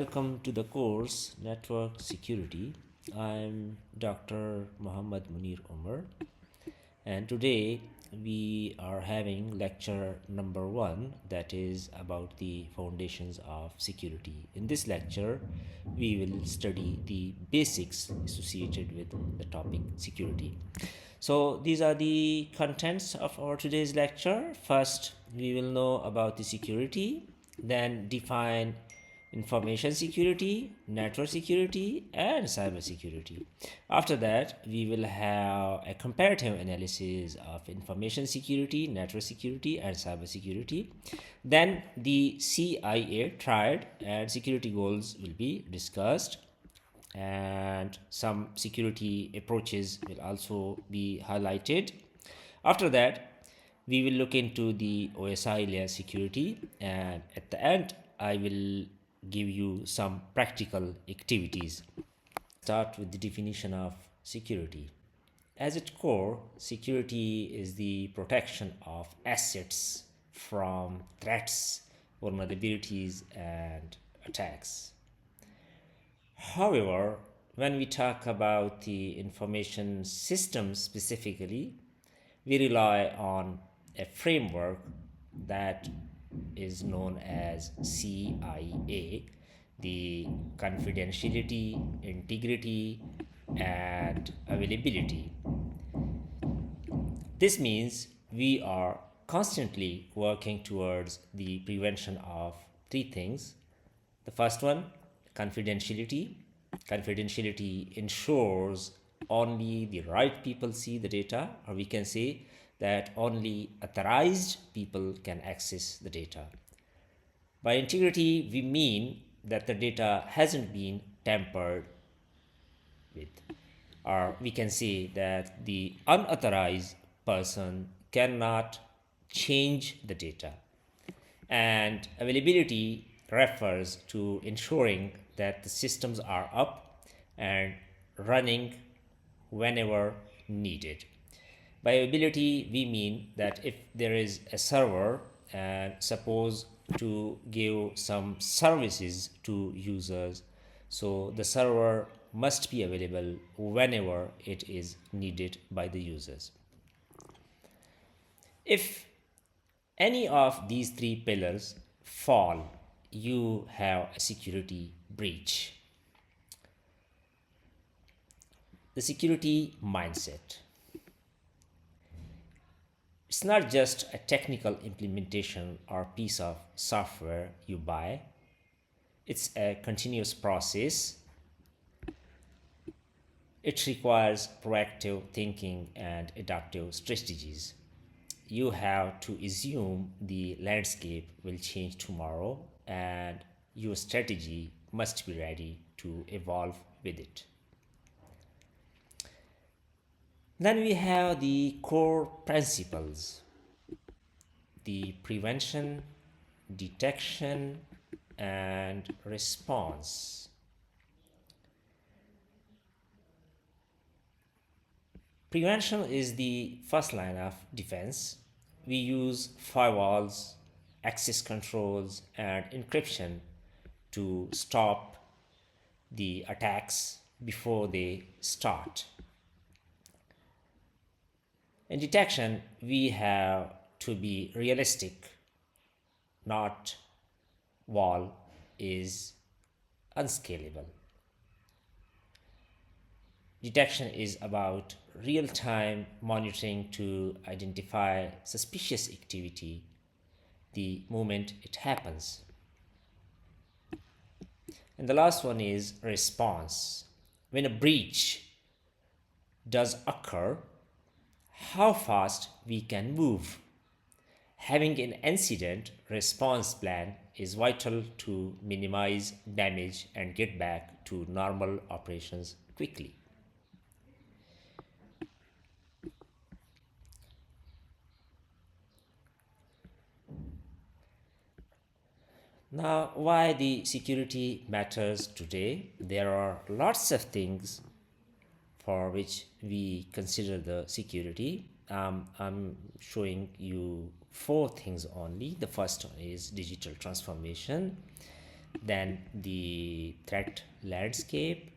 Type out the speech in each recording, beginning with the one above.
Welcome to the course Network Security. I'm Dr. Muhammad Munir Umar, and today we are having lecture number 1, that is about the foundations of security. In this lecture, we will study the basics associated with the topic security. So, these are the contents of our today's lecture. First, we will know about the security, then define information security, network security, and cybersecurity. After that, we will have a comparative analysis of information security, network security, and cybersecurity. Then the CIA triad and security goals will be discussed, and some security approaches will also be highlighted. After that, we will look into the OSI layer security, and at the end, I will give you some practical activities. Start with the definition of security. As its core, security is the protection of assets from threats, vulnerabilities, and attacks. However, when we talk about the information systems specifically, we rely on a framework that is known as CIA, the confidentiality, integrity, and availability. This means we are constantly working towards the prevention of three things. The first one, confidentiality. Confidentiality ensures only the right people see the data, or we can say that only authorized people can access the data. By integrity, we mean that the data hasn't been tampered with, or we can say that the unauthorized person cannot change the data. And availability refers to ensuring that the systems are up and running whenever needed. By availability, we mean that if there is a server and suppose to give some services to users, so the server must be available whenever it is needed by the users. If any of these three pillars fall, you have a security breach. The security mindset. It's not just a technical implementation or piece of software you buy. It's a continuous process. It requires proactive thinking and adaptive strategies. You have to assume the landscape will change tomorrow, and your strategy must be ready to evolve with it. Then we have the core principles: the prevention, detection, and response. Prevention is the first line of defense. We use firewalls, access controls, and encryption to stop the attacks before they start. In detection, we have to be realistic. Not wall is unscalable. Detection is about real-time monitoring to identify suspicious activity the moment it happens. And the last one is response. When a breach does occur, how fast we can move. Having an incident response plan is vital to minimize damage and get back to normal operations quickly. Now, why the security matters today? There are lots of things for which we consider the security. I'm showing you 4 things only. The first one is digital transformation. then the threat landscape,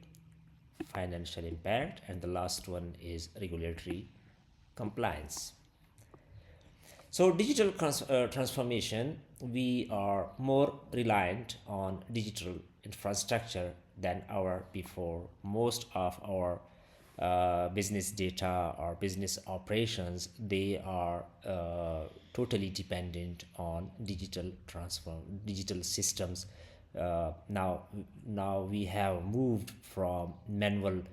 financial impact, and the last one is regulatory compliance. So, digital transformation, we are more reliant on digital infrastructure than ever before. Most of our business data or business operations, they are totally dependent on digital systems. Now we have moved from manual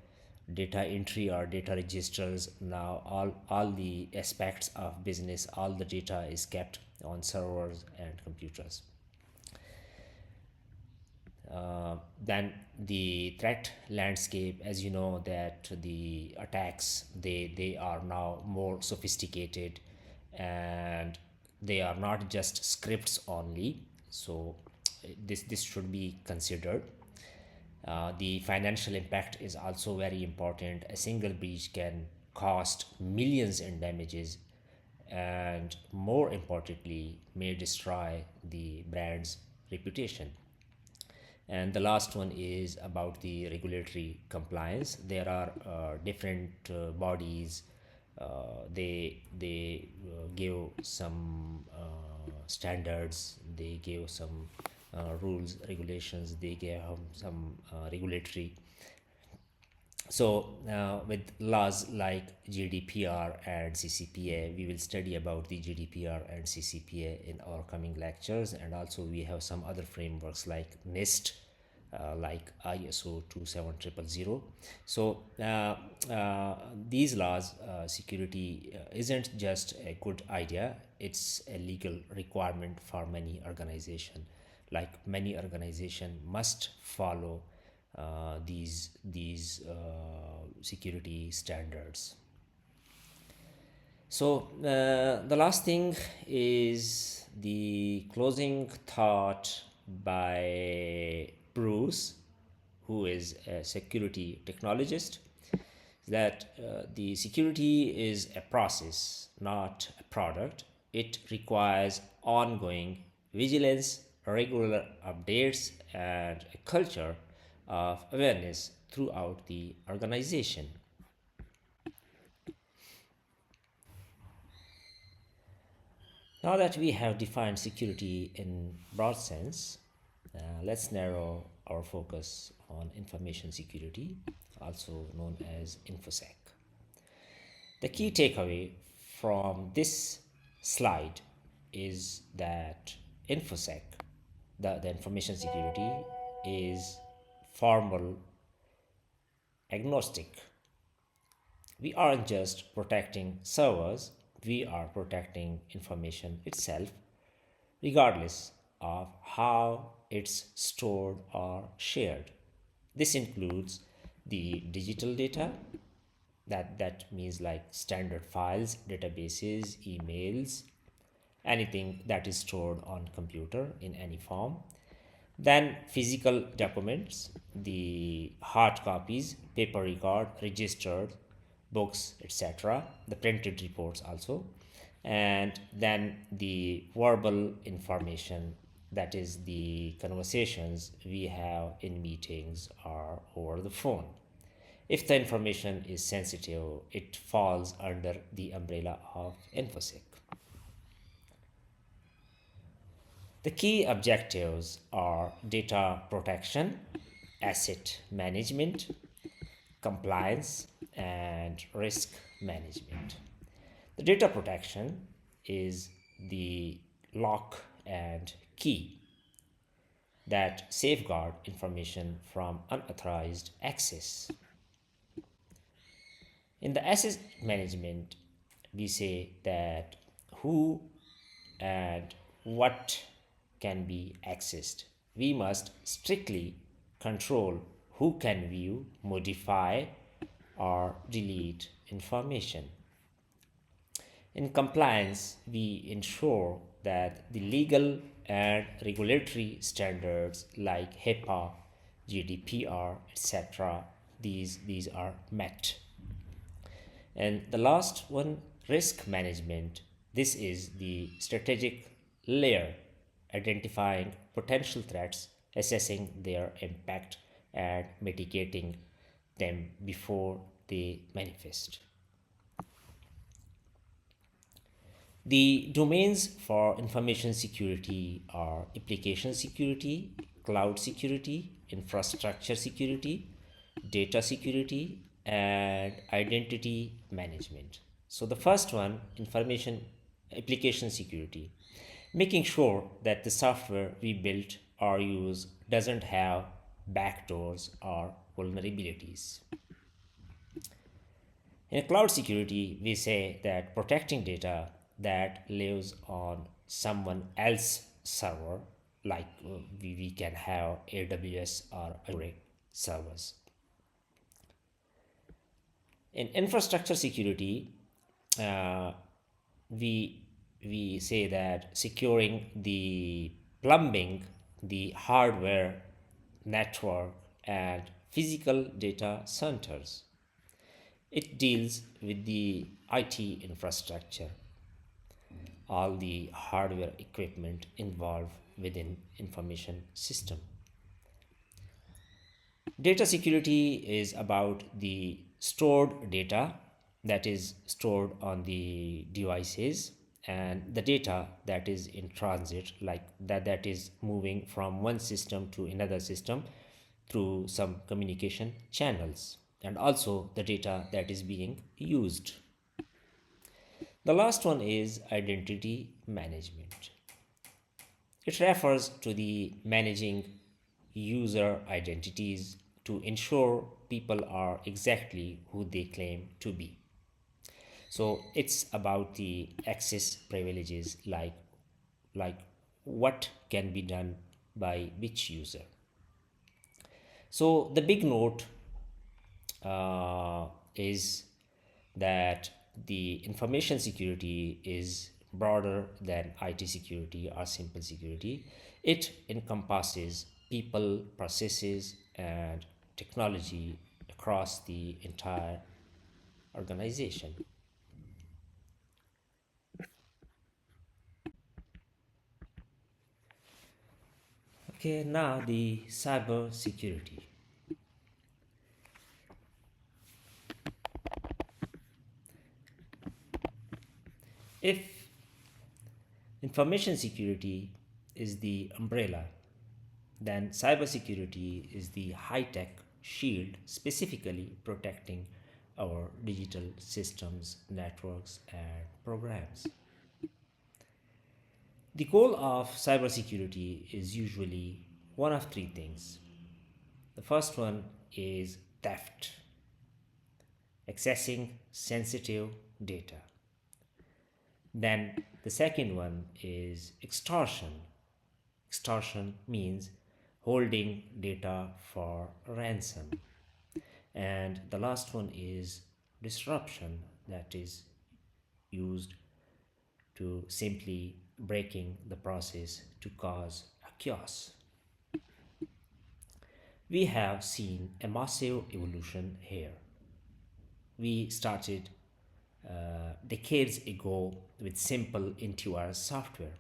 data entry or data registers. Now all the aspects of business, all the data is kept on servers and computers. Then the threat landscape, as you know, that the attacks, they are now more sophisticated, and they are not just scripts only. So this should be considered. The financial impact is also very important. A single breach can cost millions in damages, and more importantly, may destroy the brand's reputation. And the last one is about the regulatory compliance. There are different bodies. They give some standards. They give some rules, regulations. They give some regulatory. So, with laws like GDPR and CCPA, we will study about the GDPR and CCPA in our coming lectures, and also we have some other frameworks like NIST, like ISO 27000. So, these laws, security isn't just a good idea; it's a legal requirement for many organizations. Like many organizations must follow these security standards. So the last thing is the closing thought by Bruce, who is a security technologist, that the security is a process, not a product. It requires ongoing vigilance, regular updates, and a culture of awareness throughout the organization. Now that we have defined security in broad sense, let's narrow our focus on information security, also known as InfoSec. The key takeaway from this slide is that InfoSec, the information security, is formal agnostic. We aren't just protecting servers, we are protecting information itself, regardless of how it's stored or shared. This includes the digital data, that means like standard files, databases, emails, anything that is stored on computer in any form. Then physical documents, the hard copies, paper record, registered books, etc., the printed reports also. And then the verbal information, that is the conversations we have in meetings or over the phone. If the information is sensitive, it falls under the umbrella of InfoSec. The key objectives are data protection, asset management, compliance, and risk management. The data protection is the lock and key that safeguard information from unauthorized access. In the asset management, we say that who and what can be accessed. We must strictly control who can view, modify, or delete information. In compliance, we ensure that the legal and regulatory standards like HIPAA, GDPR, etc., these are met. And the last one, risk management. This is the strategic layer, identifying potential threats assessing their impact and mitigating them before they manifest. The domains for information security are application security, cloud security, infrastructure security, data security, and identity management. So, the first one, information application security, making sure that the software we built or use doesn't have backdoors or vulnerabilities. In cloud security, we say that protecting data that lives on someone else's server, like we can have AWS or Azure servers. In infrastructure security, uh, we we say that securing the plumbing, the hardware, network, and physical data centers. It deals with the IT infrastructure, all the hardware equipment involved within information system. Data security is about the stored data that is stored on the devices and the data that is in transit, like that is moving from one system to another system through some communication channels, and also the data that is being used. The last one is identity management. It refers to the managing user identities to ensure people are exactly who they claim to be. So it's about the access privileges, like what can be done by which user. So the big note is that the information security is broader than IT security or simple security. It encompasses people, processes, and technology across the entire organization. Okay, now the cyber security. If information security is the umbrella, then cybersecurity is the high tech shield specifically protecting our digital systems, networks, and programs. The goal of cybersecurity is usually one of three things. The first one is theft, accessing sensitive data. Then the second one is extortion. Extortion means holding data for ransom. And the last one is disruption, that is used to simply breaking the process to cause a chaos. We have seen a massive evolution here. We started decades ago with simple antivirus software.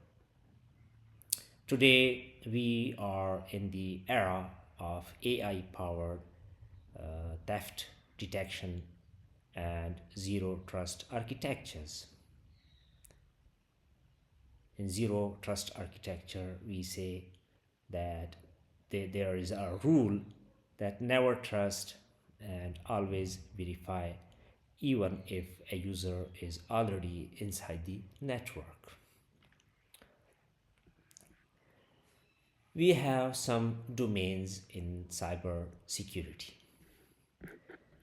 Today, we are in the era of AI powered theft detection and zero trust architectures. In zero trust architecture, we say that there is a rule that never trust and always verify, even if a user is already inside the network. We have some domains in cyber security.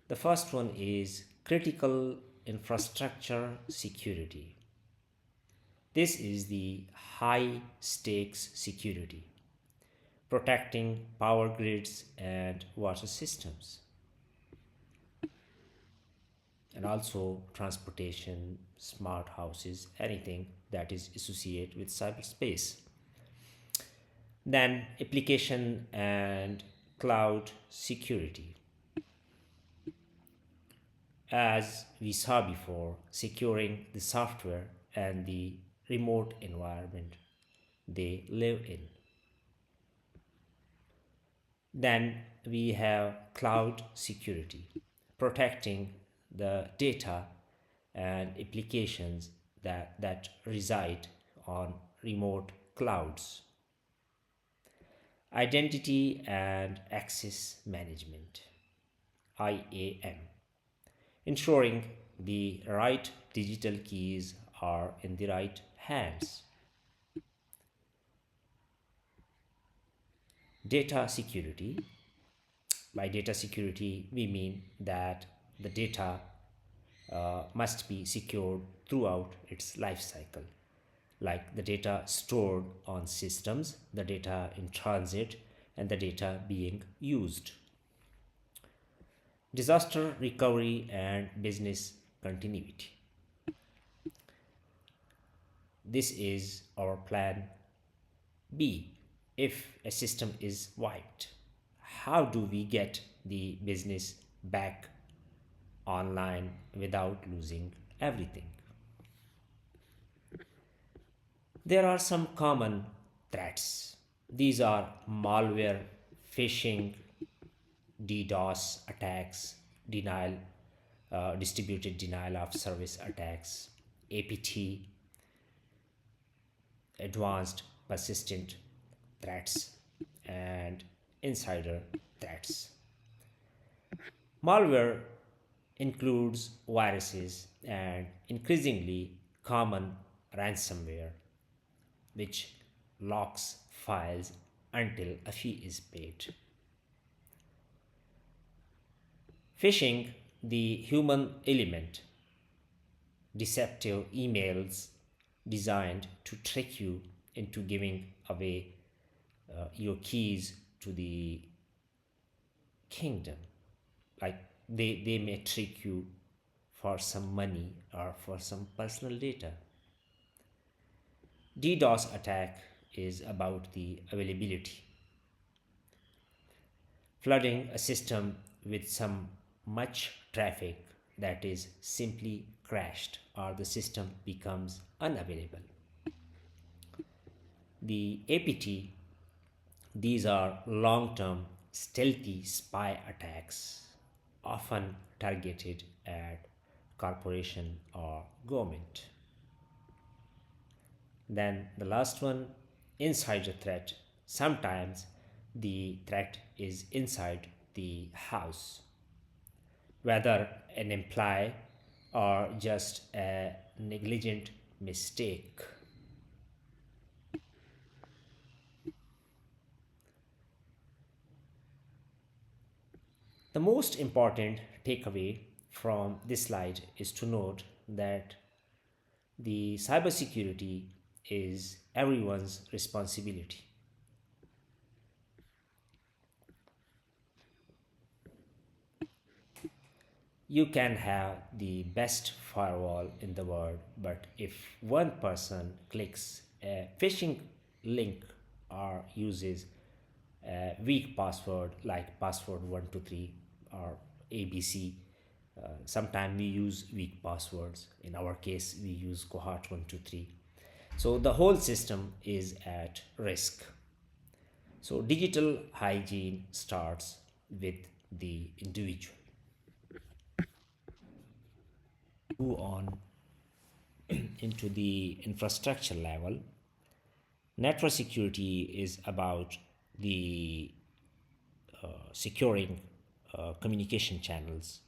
The first one is critical infrastructure security. This is the high stakes security, protecting power grids and water systems, and also transportation, smart houses, anything that is associated with cyberspace. Then, application and cloud security. As we saw before, securing the software and the remote environment they live in. Then we have cloud security, protecting the data and applications that reside on remote clouds. Identity and access management, IAM, ensuring the right digital keys are in the right hands. Data security, by data security, we mean that the data must be secured throughout its life cycle, like the data stored on systems, the data in transit, and the data being used. Disaster recovery and business continuity. This is our plan B. If a system is wiped, how do we get the business back online without losing everything? There are some common threats. These are malware, phishing, DDoS attacks, denial, distributed denial of service attacks, APT, advanced persistent threats, and insider threats. Malware includes viruses and increasingly common ransomware, which locks files until a fee is paid. Phishing, the human element, deceptive emails designed to trick you into giving away your keys to the kingdom. Like they may trick you for some money or for some personal data. DDoS attack is about the availability, flooding a system with some much traffic that is simply crashed or the system becomes unavailable. The APT, these are long term stealthy spy attacks, often targeted at corporation or government. Then the last one, insider threat. Sometimes the threat is inside the house, whether an employee or just a negligent mistake. The most important takeaway from this slide is to note that the cybersecurity is everyone's responsibility. You can have the best firewall in the world, but if one person clicks a phishing link or uses a weak password like password 123 or ABC, sometimes we use weak passwords. In our case, we use cohort 123. So the whole system is at risk. So digital hygiene starts with the individual. Move on into the infrastructure level. Network security is about the securing communication channels.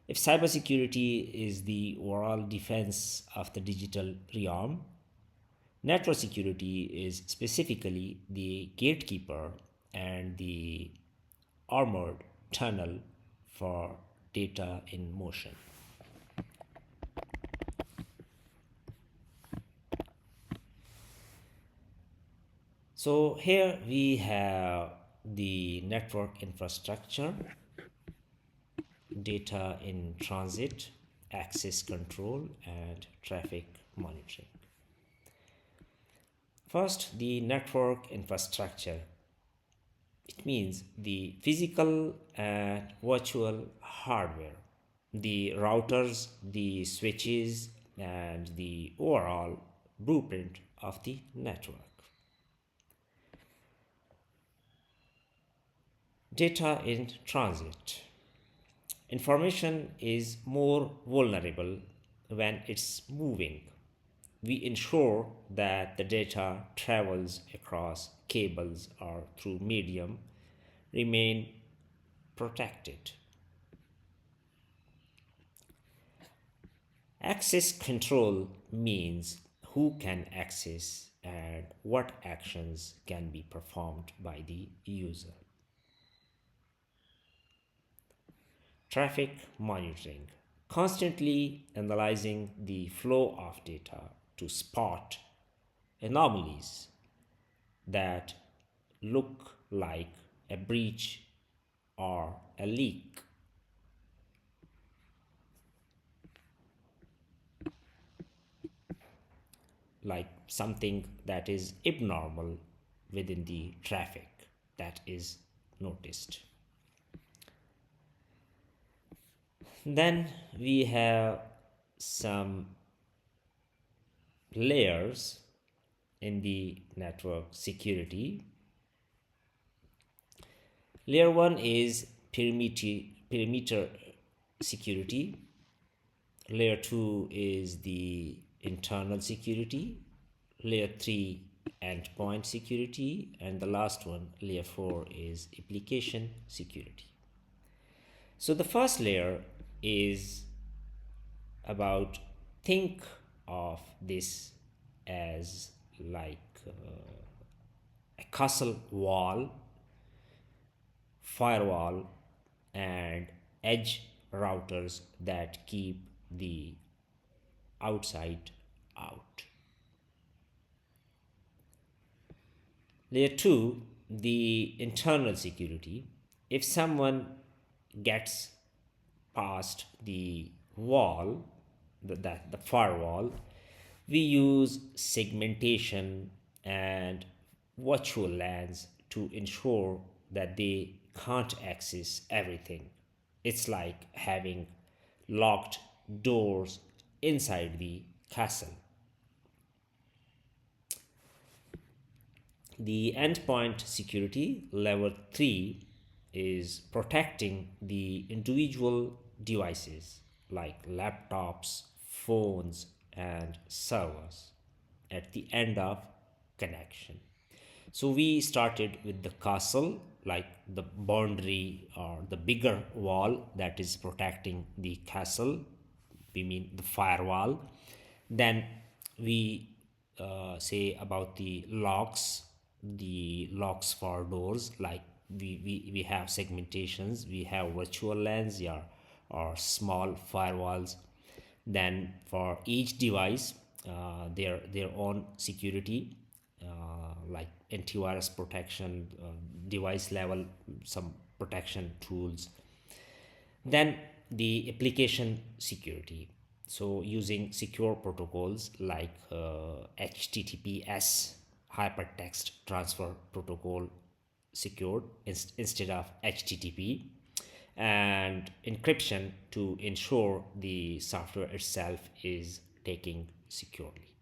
If cybersecurity is the overall defense of the digital realm, network security is specifically the gatekeeper and the armored tunnel for data in motion. So here we have the network infrastructure, data in transit, access control, and traffic monitoring. First, the network infrastructure. It means the physical and virtual hardware, the routers, the switches, and the overall blueprint of the network. Data in transit. Information is more vulnerable when it's moving. We ensure that the data travels across cables or through medium remain protected. Access control means who can access and what actions can be performed by the user. Traffic monitoring. Constantly analyzing the flow of data to spot anomalies that look like a breach or a leak. Like something that is abnormal within the traffic that is noticed. Then we have some layers in the network security. Layer 1 is perimeter security. Layer 2 is the internal security. Layer 3 endpoint security, and the last one, layer 4, is application security. So the first layer is about, think of this as like a castle wall, firewall, and edge routers that keep the outside out. Layer 2, the internal security. If someone gets past the wall, the firewall, we use segmentation and virtual LANs to ensure that they can't access everything. It's like having locked doors inside the castle. The endpoint security, level 3, is protecting the individual devices like laptops, phones, and servers at the end of connection. So we started with the castle, like the boundary or the bigger wall that is protecting the castle. We mean the firewall. Then we say about the locks for doors, like we have segmentations, we have virtual LANs, yeah, or small firewalls. Then for each device, their own security, like antivirus protection, device level, some protection tools. Then the application security. So using secure protocols like HTTPS, hypertext transfer protocol, secured instead of HTTP, and encryption to ensure the software itself is taken securely.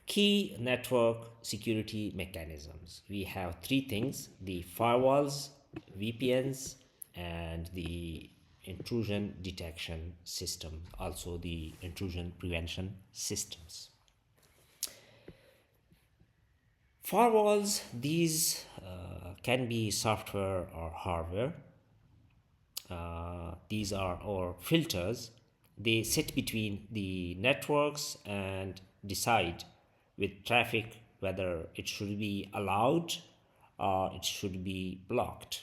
Key network security mechanisms. We have three things: the firewalls, VPNs, and the intrusion detection system, also the intrusion prevention systems. Firewalls, these can be software or hardware. These are our filters. They sit between the networks and decide with traffic whether it should be allowed or it should be blocked.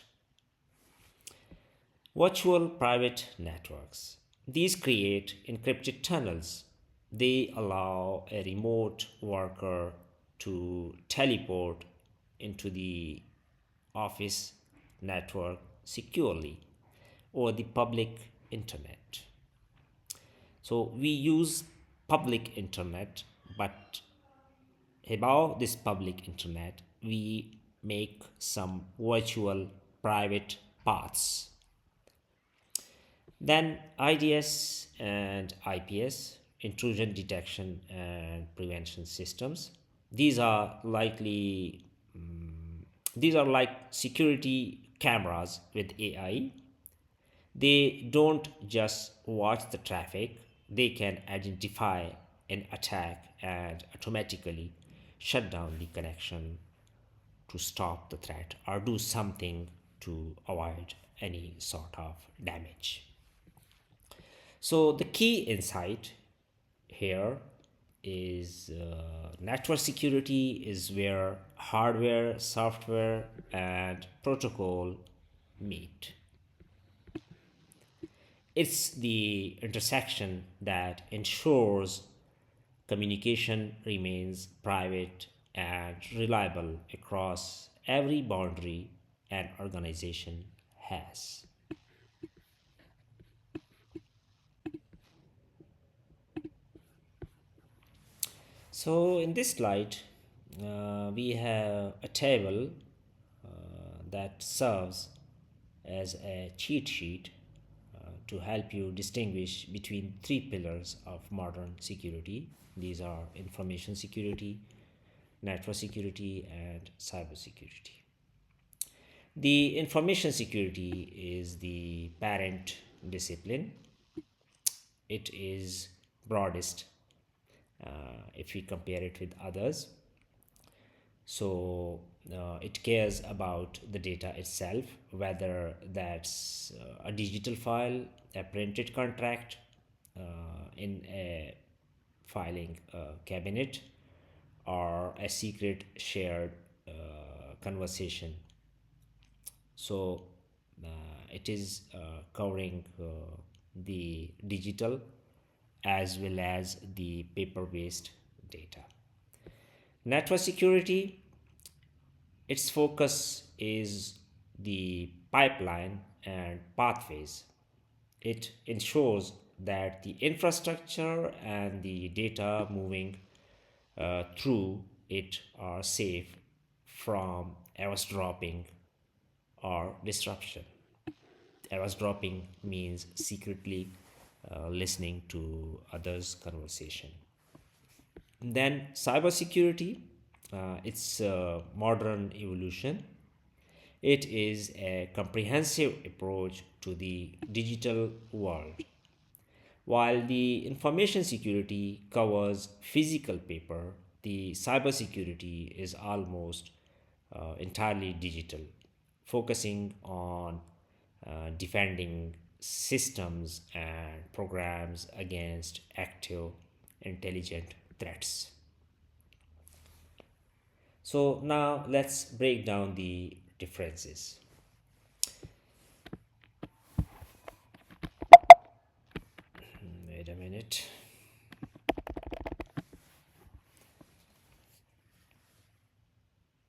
Virtual private networks. These create encrypted tunnels. They allow a remote worker to teleport into the office network securely over the public internet. So we use public internet, but above this public internet, we make some virtual private paths. Then IDS and IPS, intrusion detection and prevention systems. These are likely these are like security cameras with AI. They don't just watch the traffic, they can identify an attack and automatically shut down the connection to stop the threat or do something to avoid any sort of damage. So, the key insight here is network security is where hardware, software, and protocol meet. It's the intersection that ensures communication remains private and reliable across every boundary an organization has. So, in this slide, we have a table that serves as a cheat sheet to help you distinguish between three pillars of modern security. These are information security, network security, and cybersecurity. The information security is the parent discipline. It is broadest if we compare it with others. So it cares about the data itself, whether that's a digital file, a printed contract in a filing cabinet, or a secret shared conversation. So uh, it is covering the digital as well as the paper based data. Network security, its focus is the pipeline and pathways. It ensures that the infrastructure and the data moving through it are safe from eavesdropping or disruption. Eavesdropping means secretly listening to others' conversation. Then cybersecurity, its modern evolution. It is a comprehensive approach to the digital world. While the information security covers physical paper, the cybersecurity is almost entirely digital, focusing on defending systems and programs against active intelligent threats. So now let's break down the differences. Wait a minute.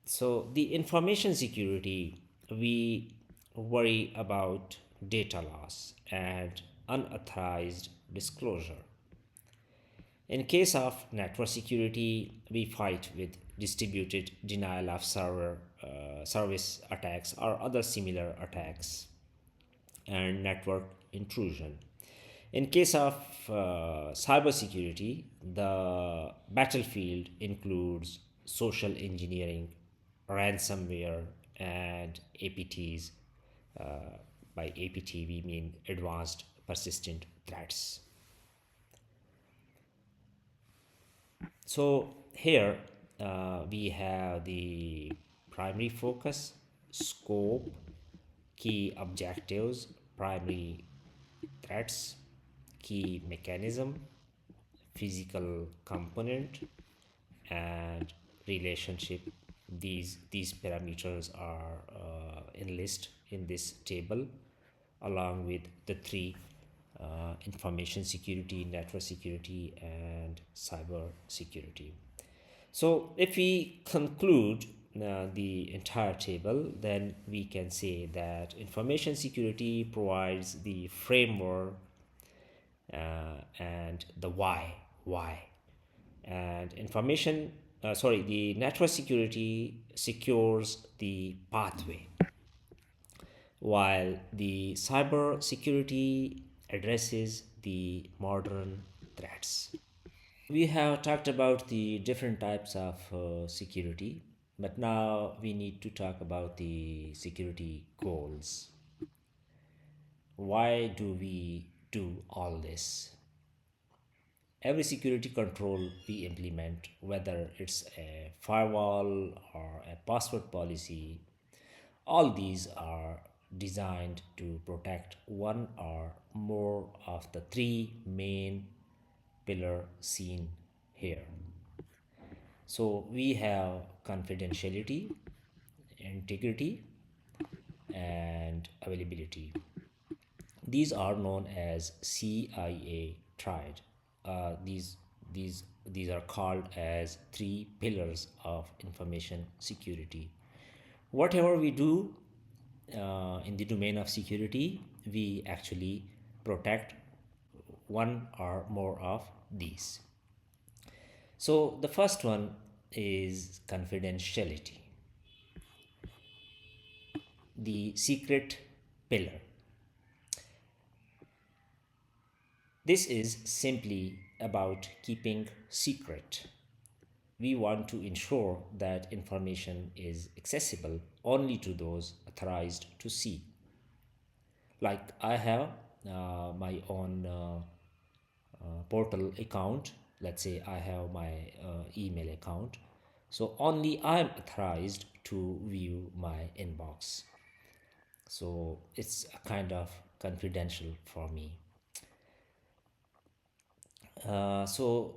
So the information security, we worry about data loss and unauthorized disclosure. In case of network security, we fight with distributed denial of service attacks or other similar attacks and network intrusion. In case of cybersecurity, the battlefield includes social engineering, ransomware, and APTs. By APT, we mean advanced persistent threats. So here we have the primary focus, scope, key objectives, primary threats, key mechanism, physical component, and relationship. These parameters are enlisted in this table along with the three information security, network security, and cyber security. So if we conclude the entire table, then we can say that information security provides the framework and the why, and the network security secures the pathway, while the cyber security addresses the modern threats. We have talked about the different types of security, but now we need to talk about the security goals. Why do we do all this? Every security control we implement, whether it's a firewall or a password policy, all these are designed to protect one or more of the three main pillar seen here. So we have confidentiality, integrity, and availability. These are known as CIA triad. These are called as three pillars of information security. Whatever we do in the domain of security, we actually protect one or more of these. So the first one is confidentiality, the secret pillar. This is simply about keeping secret. We want to ensure that information is accessible only to those authorized to see. Like I have my own portal account. Let's say I have my email account. So only I am authorized to view my inbox. So it's a kind of confidential for me. So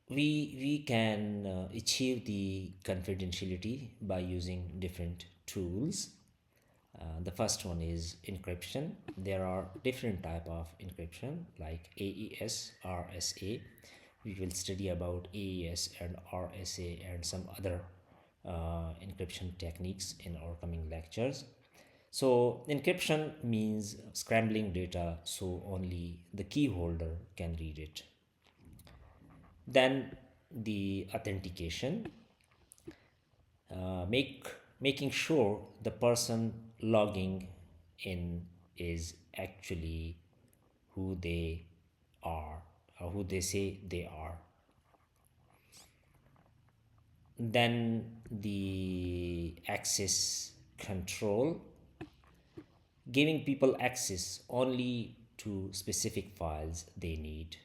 we can achieve the confidentiality by using different tools. The first one is encryption. There are different type of encryption like AES, RSA. We will study about AES and RSA and some other encryption techniques in our coming lectures. So encryption means scrambling data so only the key holder can read it. Then the authentication, making sure the person logging in is actually who they are or who they say they are. Then the access control, giving people access only to specific files they need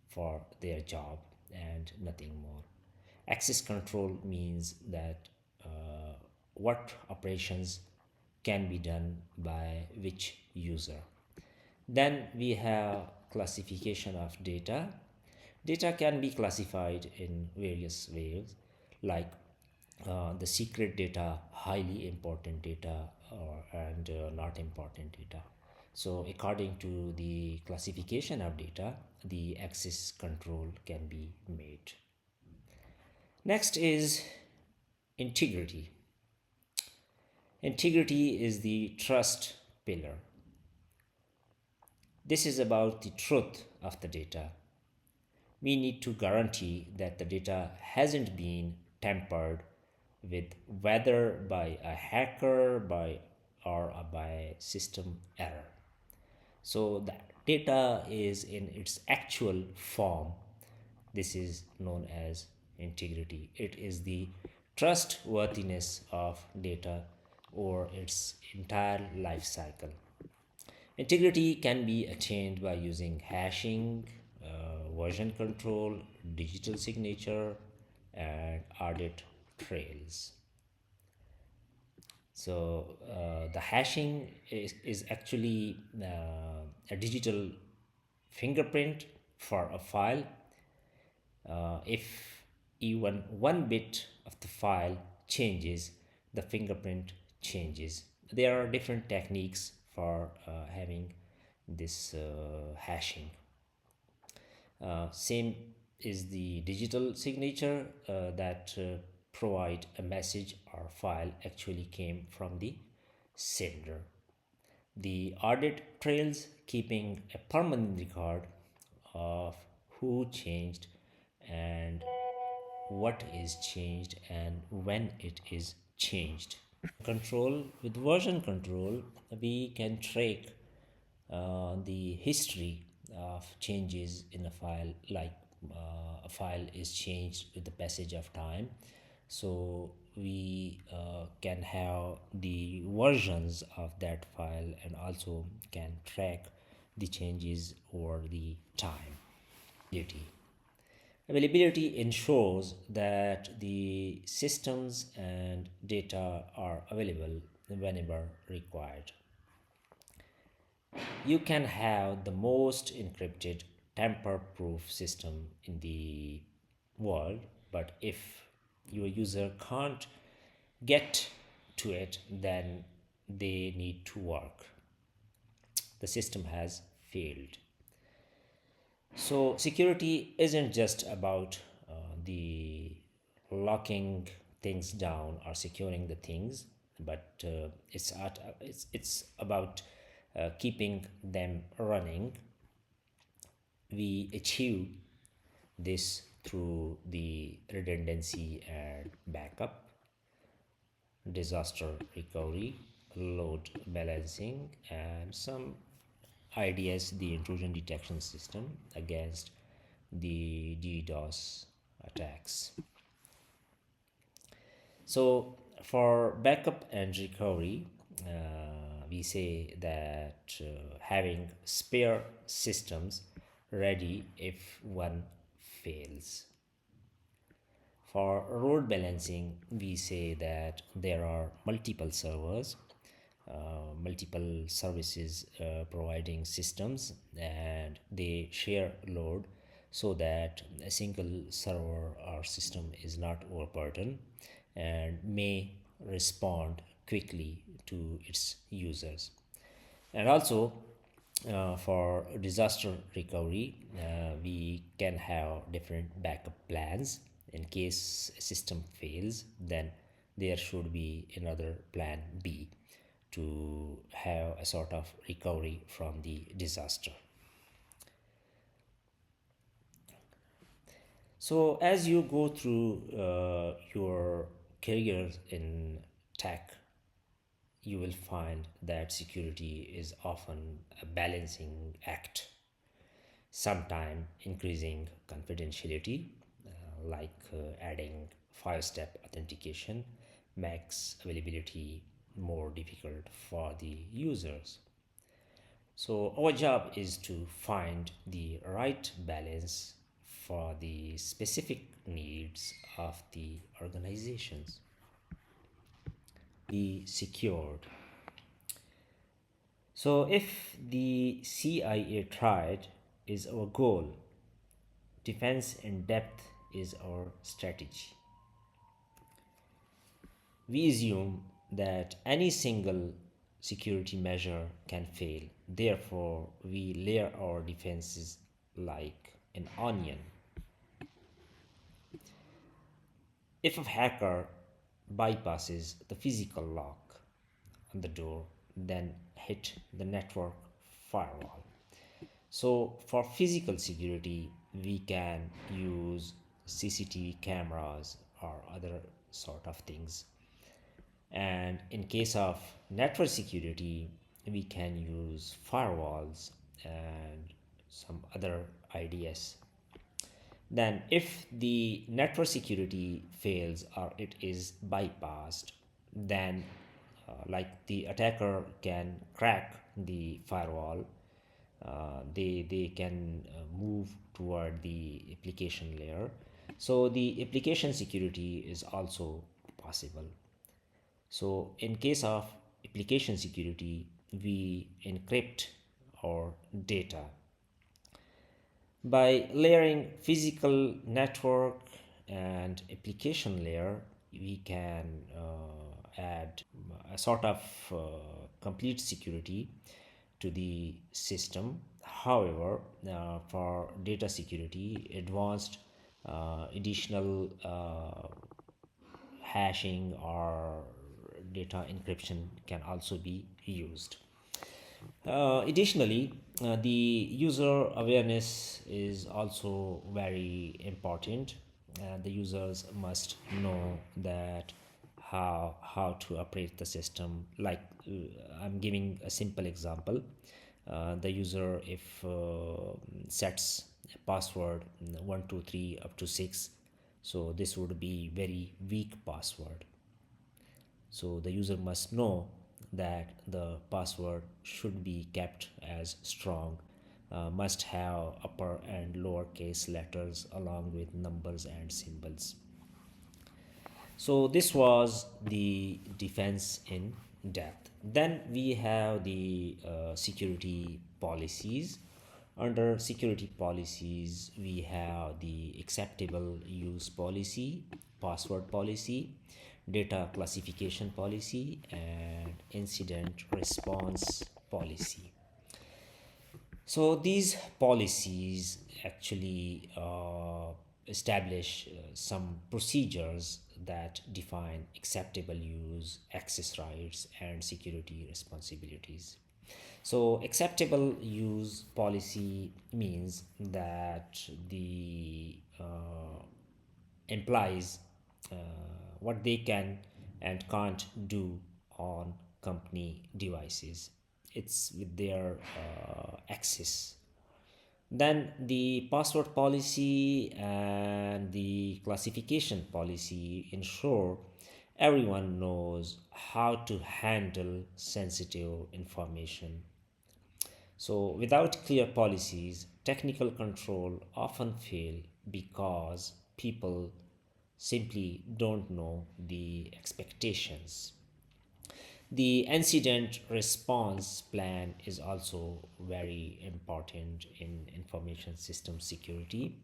for their job and nothing more. Access control means that what operations can be done by which user. Then we have classification of data. Data can be classified in various ways, like the secret data, highly important data, and not important data. So, according to the classification of data, the access control can be made. Next is integrity. Integrity is the trust pillar. This is about the truth of the data. We need to guarantee that the data hasn't been tampered with, whether by a hacker or by system error. So the data is in its actual form. This is known as integrity. It is the trustworthiness of data or its entire life cycle. Integrity can be attained by using hashing, version control, digital signature, and audit trails. So the hashing is actually a digital fingerprint for a file. If even one bit of the file changes, the fingerprint changes. There are different techniques for having this hashing. Same is the digital signature that provide a message or file actually came from the sender. The audit trails, keeping a permanent record of who changed and what is changed and when it is changed. Control, with version control, we can track the history of changes in a file, like a file is changed with the passage of time. So we can have the versions of that file and also can track the changes over the time. Availability. Availability ensures that the systems and data are available whenever required. You can have the most encrypted, tamper proof system in the world, but if your user can't get to it, then they need to work. The system has failed. So, security isn't just about the locking things down or securing the things, but it's about keeping them running. We achieve this through the redundancy and backup, disaster recovery, load balancing, and some IDS, the intrusion detection system, against the DDoS attacks. So, for backup and recovery, we say that having spare systems ready if one fails. For load balancing, we say that there are multiple servers, multiple services providing systems, and they share load so that a single server or system is not overburdened and may respond quickly to its users. And also, for disaster recovery, we can have different backup plans. In case a system fails, then there should be another plan B to have a sort of recovery from the disaster. So, as you go through your career in tech, you will find that security is often a balancing act, sometimes increasing confidentiality, adding 5 step authentication, makes availability more difficult for the users. So, our job is to find the right balance for the specific needs of the organizations. Be secured. So, if the CIA tried is our goal, defense in depth is our strategy. We assume that any single security measure can fail. Therefore, we layer our defenses like an onion. If a hacker bypasses the physical lock on the door, then hit the network firewall. So, for physical security, we can use CCTV cameras or other sort of things. And in case of network security, we can use firewalls and some other IDS. Then, if the network security fails or it is bypassed, then the attacker can crack the firewall. They can move toward the application layer. So the application security is also possible. So in case of application security, we encrypt our data by layering physical network and application layer. We can add a sort of complete security to the system. However, for data security, advanced additional hashing or data encryption can also be used. Additionally, the user awareness is also very important. The users must know that how to operate the system. I'm giving a simple example. The user, if sets a password 123 up to 6, so this would be very weak password. So the user must know that the password should be kept as strong, must have upper and lower case letters along with numbers and symbols. So this was the defense in depth. Then we have the security policies. Under security policies, we have the acceptable use policy, password policy, data classification policy, and incident response policy. So these policies actually establish some procedures that define acceptable use, access rights, and security responsibilities. So acceptable use policy means that the implies uh, what they can and can't do on company devices. It's with their access. Then the password policy and the classification policy ensure everyone knows how to handle sensitive information. So, without clear policies, technical control often fail because people simply don't know the expectations. The incident response plan is also very important in information system security.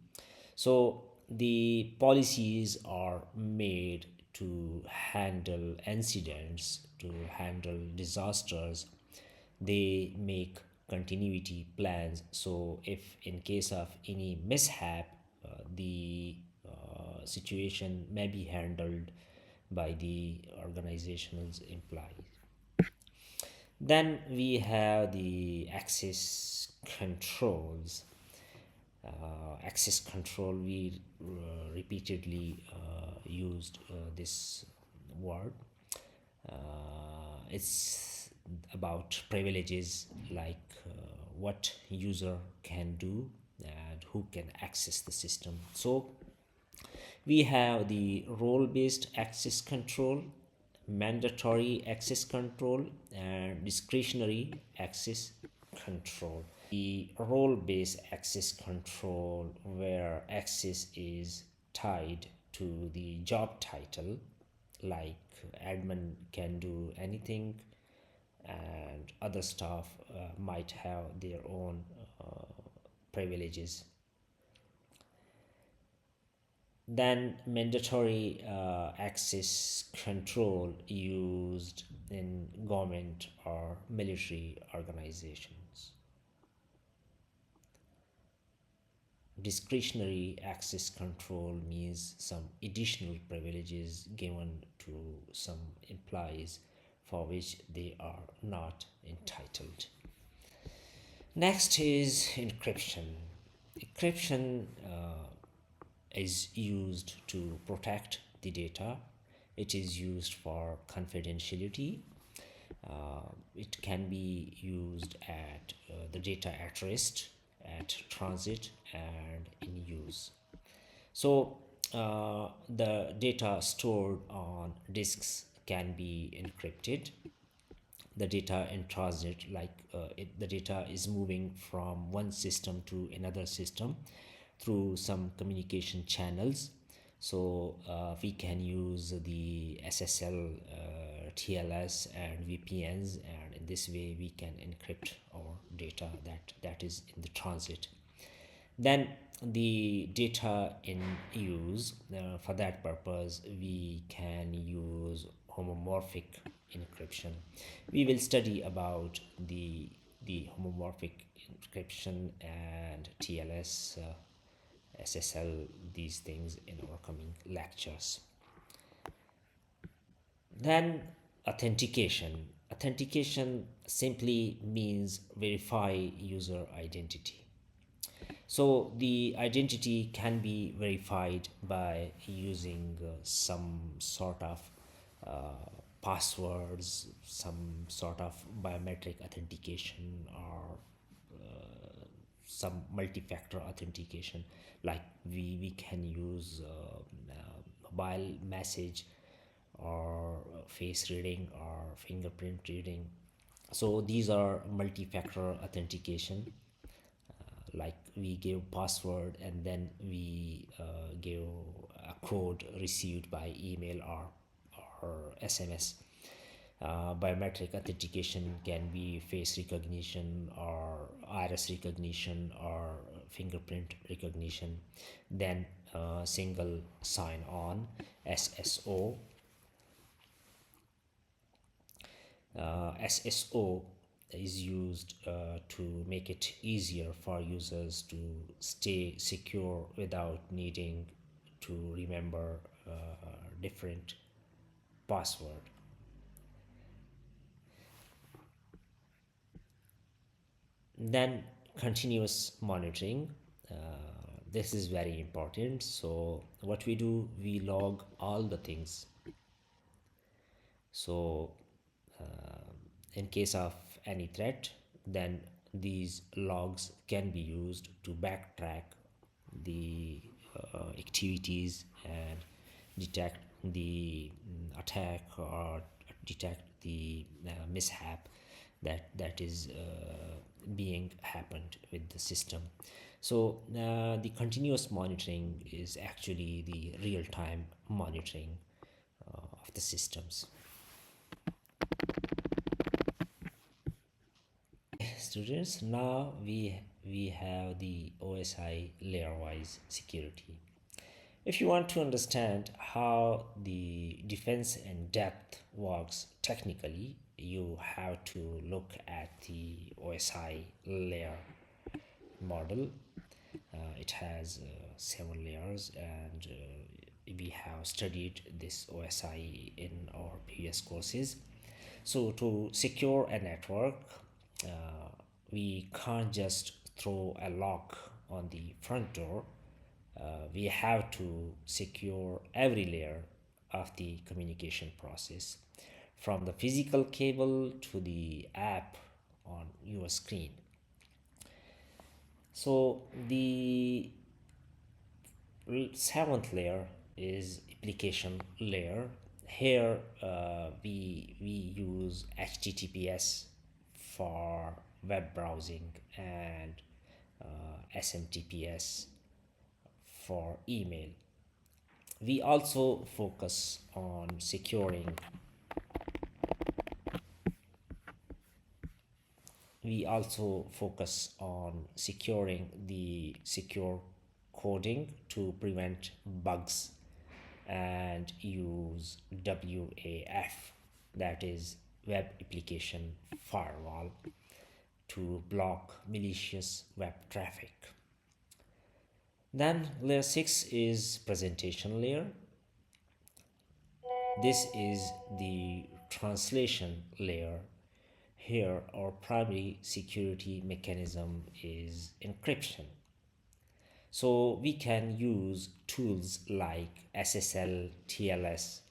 So the policies are made to handle incidents, to handle disasters. They make continuity plans. So if in case of any mishap, the situation may be handled by the organization's employees. Then we have the access controls. Access control, we repeatedly used this word. It's about privileges, like what user can do and who can access the system. So we have the role based access control, mandatory access control, and discretionary access control. The role based access control, where access is tied to the job title, like admin can do anything, and other staff might have their own privileges. Then mandatory access control used in government or military organizations. Discretionary access control means some additional privileges given to some employees for which they are not entitled. Next is encryption. Encryption is used to protect the data. It is used for confidentiality. It can be used at the data at rest, at transit, and in use. So the data stored on disks can be encrypted. The data in transit, like the data is moving from one system to another system through some communication channels. So we can use the SSL, TLS, and VPNs, and in this way we can encrypt our data that is in the transit. Then the data in use, for that purpose we can use homomorphic encryption. We will study about the homomorphic encryption and TLS, SSL, these things in our coming lectures. Then authentication. Authentication simply means verify user identity. So the identity can be verified by using some sort of passwords, some sort of biometric authentication, or some multi-factor authentication, like we can use mobile message or face reading or fingerprint reading. So these are multi-factor authentication, like we give password and then we give a code received by email or SMS. Biometric authentication can be face recognition or iris recognition or fingerprint recognition. Then single sign on, SSO. SSO is used to make it easier for users to stay secure without needing to remember different password. Then continuous monitoring. This is very important. So what we do, we log all the things. So in case of any threat, then these logs can be used to backtrack the activities and detect the attack or detect the mishap that is being happened with the system. So the continuous monitoring is actually the real-time monitoring of the systems. Students, now we have the OSI layer wise security. If you want to understand how the defense in depth works technically, you have to look at the OSI layer model. It has 7 layers, and we have studied this OSI in our previous courses. So to secure a network, we can't just throw a lock on the front door. We have to secure every layer of the communication process, from the physical cable to the app on your screen. So the seventh layer is application layer. Here we use HTTPS for web browsing and SMTPS for email. We also focus on securing the secure coding to prevent bugs and use WAF, that is web application firewall, to block malicious web traffic. Then layer 6 is presentation layer. This is the translation layer. Here our primary security mechanism is encryption. So we can use tools like SSL, TLS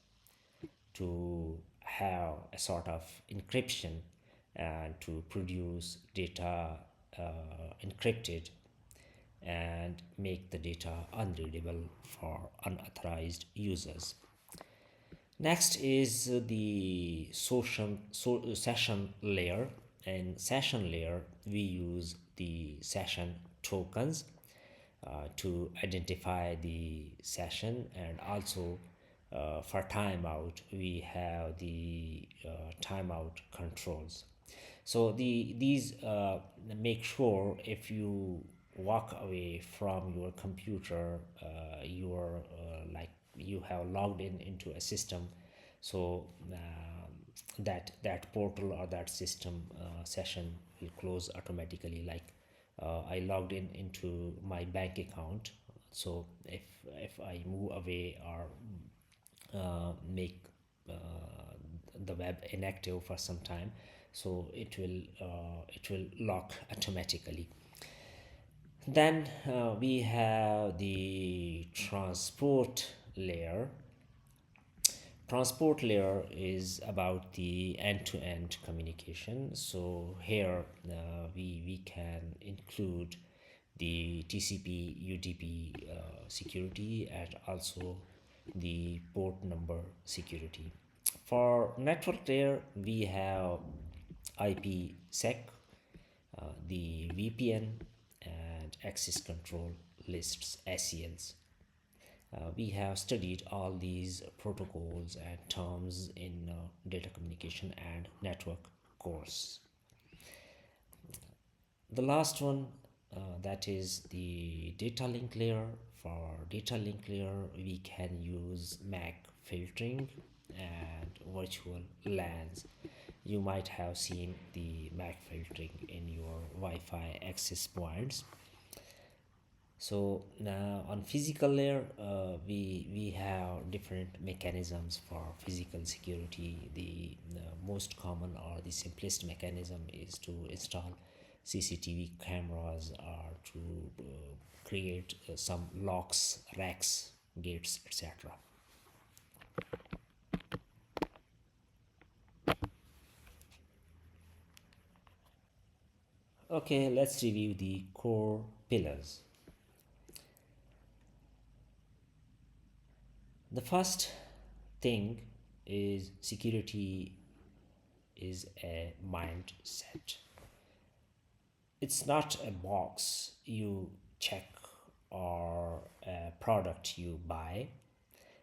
to have a sort of encryption and to produce data encrypted and make the data unreadable for unauthorized users. Next is the session layer. In session layer, we use the session tokens to identify the session, and also for timeout we have the timeout controls. So these make sure if you walk away from your computer, you are like you have logged in into a system, so that portal or that system session will close automatically. Like I logged in into my bank account, so if I move away or make the web inactive for some time, so it will lock automatically. Then we have the transport layer. Transport layer is about the end-to-end communication. So here we can include the TCP UDP security and also the port number security. For network layer we have IPsec, the VPN, and access control lists, ACLs. We have studied all these protocols and terms in data communication and network course. The last one, that is the data link layer. For data link layer we can use MAC filtering and virtual LANs. You might have seen the MAC filtering in your Wi-Fi access points. So now on physical layer, we have different mechanisms for physical security. The most common or the simplest mechanism is to install CCTV cameras or to create some locks, racks, gates, etc. Okay, let's review the core pillars. The first thing is security is a mindset. It's not a box you check or a product you buy.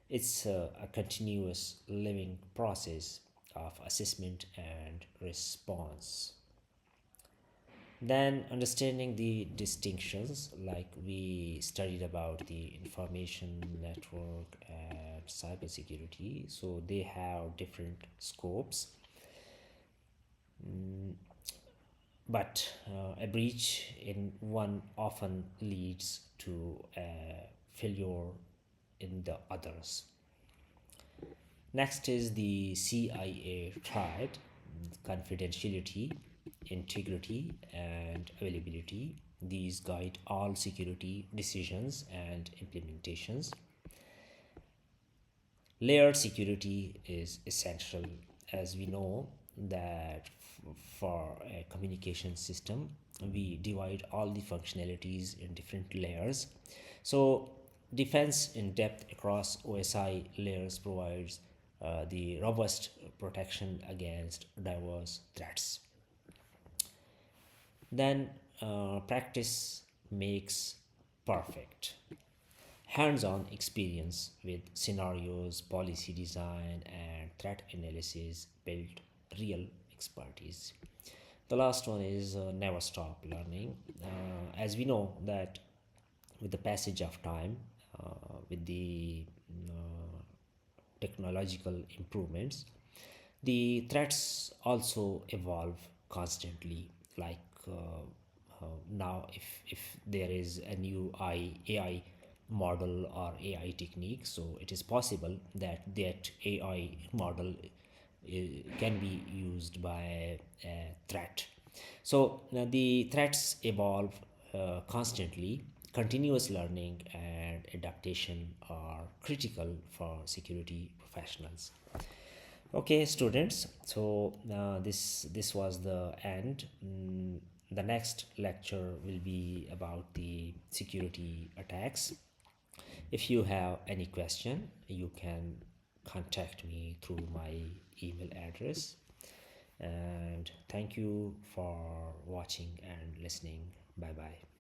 It's a continuous living process of assessment and response. Then understanding the distinctions, like we studied about the information network and cybersecurity, so they have different scopes. But a breach in one often leads to a failure in the others. Next is the CIA triad: confidentiality, integrity, and availability. These guide all security decisions and implementations. Layered security is essential, as we know that for a communication system we divide all the functionalities in different layers. So defense in depth across OSI layers provides the robust protection against diverse threats. Then practice makes perfect. Hands-on experience with scenarios, policy design, and threat analysis build real expertise. The last one is never stop learning. As we know that with the passage of time, with the technological improvements, the threats also evolve constantly. Like now, if there is a new AI model or AI technique, so it is possible that that AI model can be used by a threat. So now the threats evolve constantly. Continuous learning and adaptation are critical for security professionals. Okay, students. So this was the end. The next lecture will be about the security attacks. If you have any question, you can contact me through my email address. And thank you for watching and listening. Bye bye.